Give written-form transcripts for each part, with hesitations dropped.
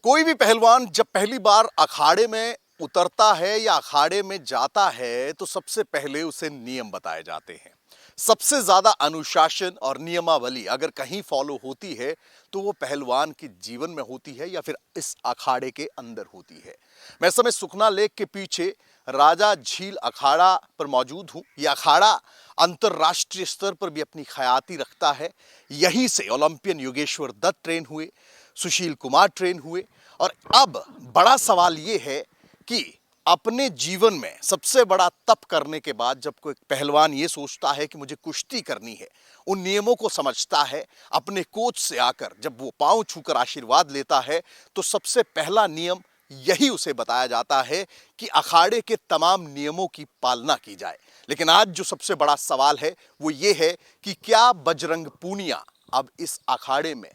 कोई भी पहलवान जब पहली बार अखाड़े में उतरता है या अखाड़े में जाता है तो सबसे पहले उसे नियम बताए जाते हैं। सबसे ज्यादा अनुशासन और नियमावली अगर कहीं फॉलो होती है तो वो पहलवान के जीवन में होती है या फिर इस अखाड़े के अंदर होती है। मैं इस समय सुखना लेक के पीछे राजा झील अखाड़ा पर मौजूद हूं। यह अखाड़ा अंतरराष्ट्रीय स्तर पर भी अपनी ख्याति रखता है। यहीं से ओलंपियन योगेश्वर दत्त ट्रेन हुए, सुशील कुमार ट्रेन हुए और अब बड़ा सवाल यह है कि अपने जीवन में सबसे बड़ा तप करने के बाद जब कोई पहलवान ये सोचता है कि मुझे कुश्ती करनी है, उन नियमों को समझता है, अपने कोच से आकर जब वो पांव छूकर आशीर्वाद लेता है तो सबसे पहला नियम यही उसे बताया जाता है कि अखाड़े के तमाम नियमों की पालना की जाए। लेकिन आज जो सबसे बड़ा सवाल है वो ये है कि क्या बजरंग पूनिया अब इस अखाड़े में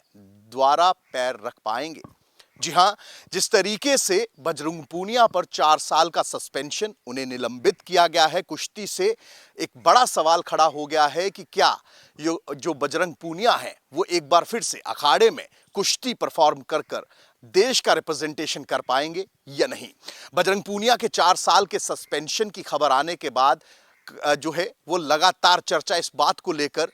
द्वारा पैर रख पाएंगे? जी हां, जिस तरीके से बजरंग पूनिया पर 4 साल का सस्पेंशन, उन्हें निलंबित किया गया है कुश्ती से, एक बड़ा सवाल खड़ा हो गया है कि क्या जो बजरंग पूनिया है वो एक बार फिर से अखाड़े में कुश्ती परफॉर्म कर कर देश का रिप्रेजेंटेशन कर पाएंगे या नहीं। बजरंग पूनिया के 4 साल के सस्पेंशन की खबर आने के बाद जो है वो लगातार चर्चा इस बात को लेकर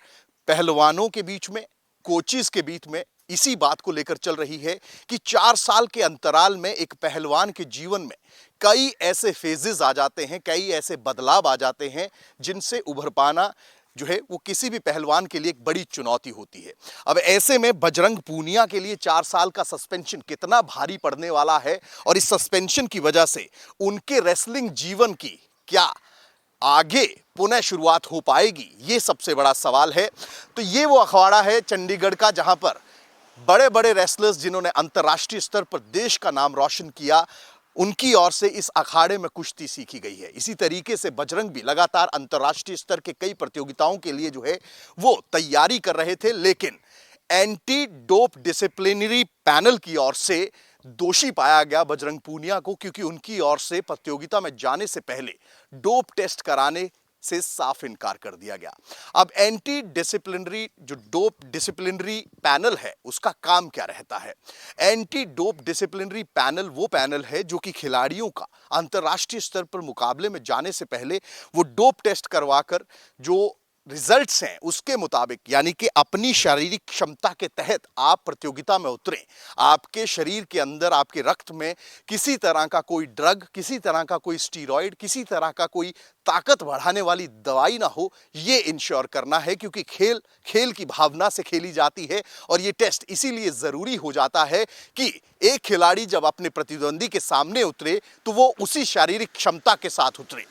पहलवानों के बीच में, कोचिज के बीच में इसी बात को लेकर चल रही है कि 4 साल के अंतराल में एक पहलवान के जीवन में कई ऐसे फेजेस आ जाते हैं, कई ऐसे बदलाव आ जाते हैं जिनसे उभर पाना जो है वो किसी भी पहलवान के लिए एक बड़ी चुनौती होती है। अब ऐसे में बजरंग पूनिया के लिए 4 साल का सस्पेंशन कितना भारी पड़ने वाला है और इस सस्पेंशन की वजह से उनके रेसलिंग जीवन की क्या आगे पुनः शुरुआत हो पाएगी, ये सबसे बड़ा सवाल है। तो ये वो अखाड़ा है चंडीगढ़ का जहां पर बड़े बड़े रेसलर्स जिन्होंने अंतर्राष्ट्रीय स्तर पर देश का नाम रोशन किया, उनकी ओर से इस अखाड़े में कुश्ती सीखी गई है। इसी तरीके से बजरंग भी लगातार अंतर्राष्ट्रीय स्तर के कई प्रतियोगिताओं के लिए जो है वो तैयारी कर रहे थे, लेकिन एंटी डोप डिसिप्लिनरी पैनल की ओर से दोषी पाया गया बजरंग पूनिया को, क्योंकि उनकी ओर से प्रतियोगिता में जाने से पहले डोप टेस्ट कराने से साफ इनकार कर दिया गया। अब एंटी डिसिप्लिनरी जो डोप डिसिप्लिनरी पैनल है उसका काम क्या रहता है? एंटी डोप डिसिप्लिनरी पैनल वो पैनल है जो कि खिलाड़ियों का अंतर्राष्ट्रीय स्तर पर मुकाबले में जाने से पहले वो डोप टेस्ट करवाकर जो रिजल्ट्स हैं उसके मुताबिक, यानी कि अपनी शारीरिक क्षमता के तहत आप प्रतियोगिता में उतरें, आपके शरीर के अंदर, आपके रक्त में किसी तरह का कोई ड्रग, किसी तरह का कोई स्टीरॉयड, किसी तरह का कोई ताकत बढ़ाने वाली दवाई ना हो, ये इंश्योर करना है। क्योंकि खेल की भावना से खेली जाती है और ये टेस्ट इसीलिए जरूरी हो जाता है कि एक खिलाड़ी जब अपने प्रतिद्वंदी के सामने उतरे तो वो उसी शारीरिक क्षमता के साथ उतरे।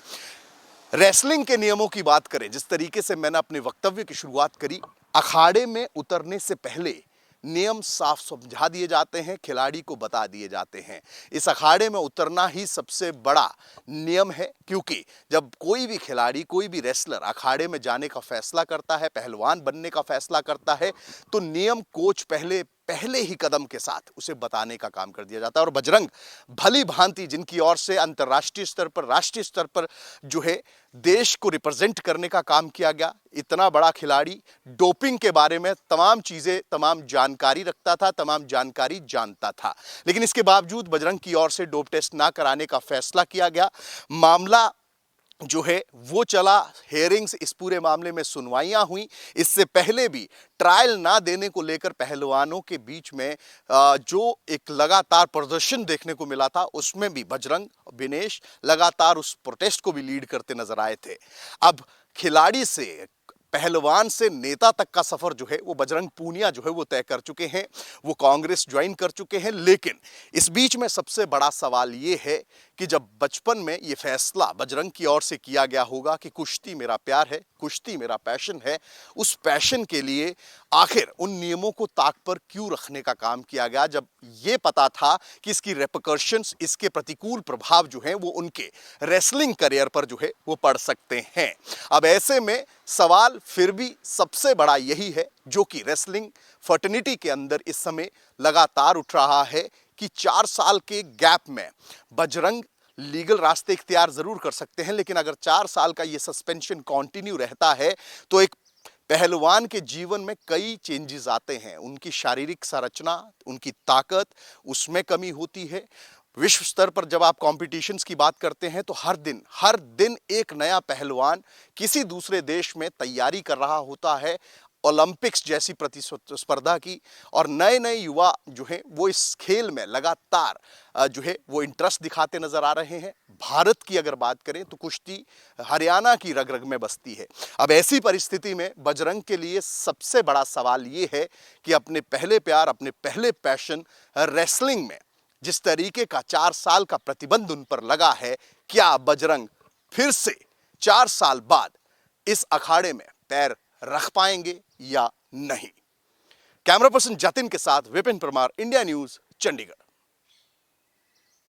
रेसलिंग के नियमों की बात करें, जिस तरीके से मैंने अपने वक्तव्य की शुरुआत करी, अखाड़े में उतरने से पहले नियम साफ समझा दिए जाते हैं, खिलाड़ी को बता दिए जाते हैं। इस अखाड़े में उतरना ही सबसे बड़ा नियम है, क्योंकि जब कोई भी खिलाड़ी, कोई भी रेसलर अखाड़े में जाने का फैसला करता है, पहलवान बनने का फैसला करता है, तो नियम कोच पहले ही कदम के साथ उसे बताने का काम कर दिया जाता है। और बजरंग भली भांति, जिनकी ओर से अंतर्राष्ट्रीय स्तर पर, राष्ट्रीय स्तर पर जो है देश को रिप्रेजेंट करने का काम किया गया, इतना बड़ा खिलाड़ी डोपिंग के बारे में तमाम चीजें, तमाम जानकारी रखता था, तमाम जानकारी जानता था, लेकिन इसके बावजूद बजरंग की ओर से डोप टेस्ट ना कराने का फैसला किया गया। मामला जो है वो चला, हेयरिंग्स, इस पूरे मामले में सुनवाइयां हुई। इससे पहले भी ट्रायल ना देने को लेकर पहलवानों के बीच में जो एक लगातार प्रदर्शन देखने को मिला था, उसमें भी बजरंग, विनेश लगातार उस प्रोटेस्ट को भी लीड करते नजर आए थे। अब खिलाड़ी से, पहलवान से नेता तक का सफर जो है वो बजरंग पूनिया जो है वो तय कर चुके हैं, वो कांग्रेस ज्वाइन कर चुके हैं। लेकिन इस बीच में सबसे बड़ा सवाल ये है कि जब बचपन में ये फैसला बजरंग की ओर से किया गया होगा कि कुश्ती मेरा प्यार है, कुश्ती मेरा पैशन है, उस पैशन के लिए आखिर उन नियमों को ताक पर क्यों रखने का काम किया गया, जब ये पता था कि इसकी रेपरकशंस, इसके प्रतिकूल प्रभाव जो हैं वो उनके रेसलिंग करियर पर जो है वो पड़ सकते हैं। अब ऐसे में सवाल फिर भी सबसे बड़ा यही है जो कि रेसलिंग फर्टर्निटी के अंदर इस समय लगातार उठ रहा है कि 4 साल के गैप में बजरंग लीगल रास्ते इख्तियार जरूर कर सकते हैं, लेकिन अगर 4 साल का ये सस्पेंशन कंटिन्यू रहता है तो एक पहलवान के जीवन में कई चेंजेस आते हैं, उनकी शारीरिक संरचना, उनकी ताकत, उसमें कमी होती है। विश्व स्तर पर जब आप कॉम्पिटिशन्स की बात करते हैं तो हर दिन एक नया पहलवान किसी दूसरे देश में तैयारी कर रहा होता है ओलंपिक्स जैसी प्रतिस्पर्धा की, और नए नए युवा जो हैं वो इस खेल में लगातार जो है वो इंटरेस्ट दिखाते नजर आ रहे हैं। भारत की अगर बात करें तो कुश्ती हरियाणा की रग रग में बसती है। अब ऐसी परिस्थिति में बजरंग के लिए सबसे बड़ा सवाल ये है कि अपने पहले प्यार, अपने पहले पैशन रेसलिंग में जिस तरीके का 4 साल का प्रतिबंध उन पर लगा है, क्या बजरंग फिर से 4 साल बाद इस अखाड़े में पैर रख पाएंगे या नहीं? कैमरा पर्सन जतिन के साथ विपिन परमार, इंडिया न्यूज, चंडीगढ़।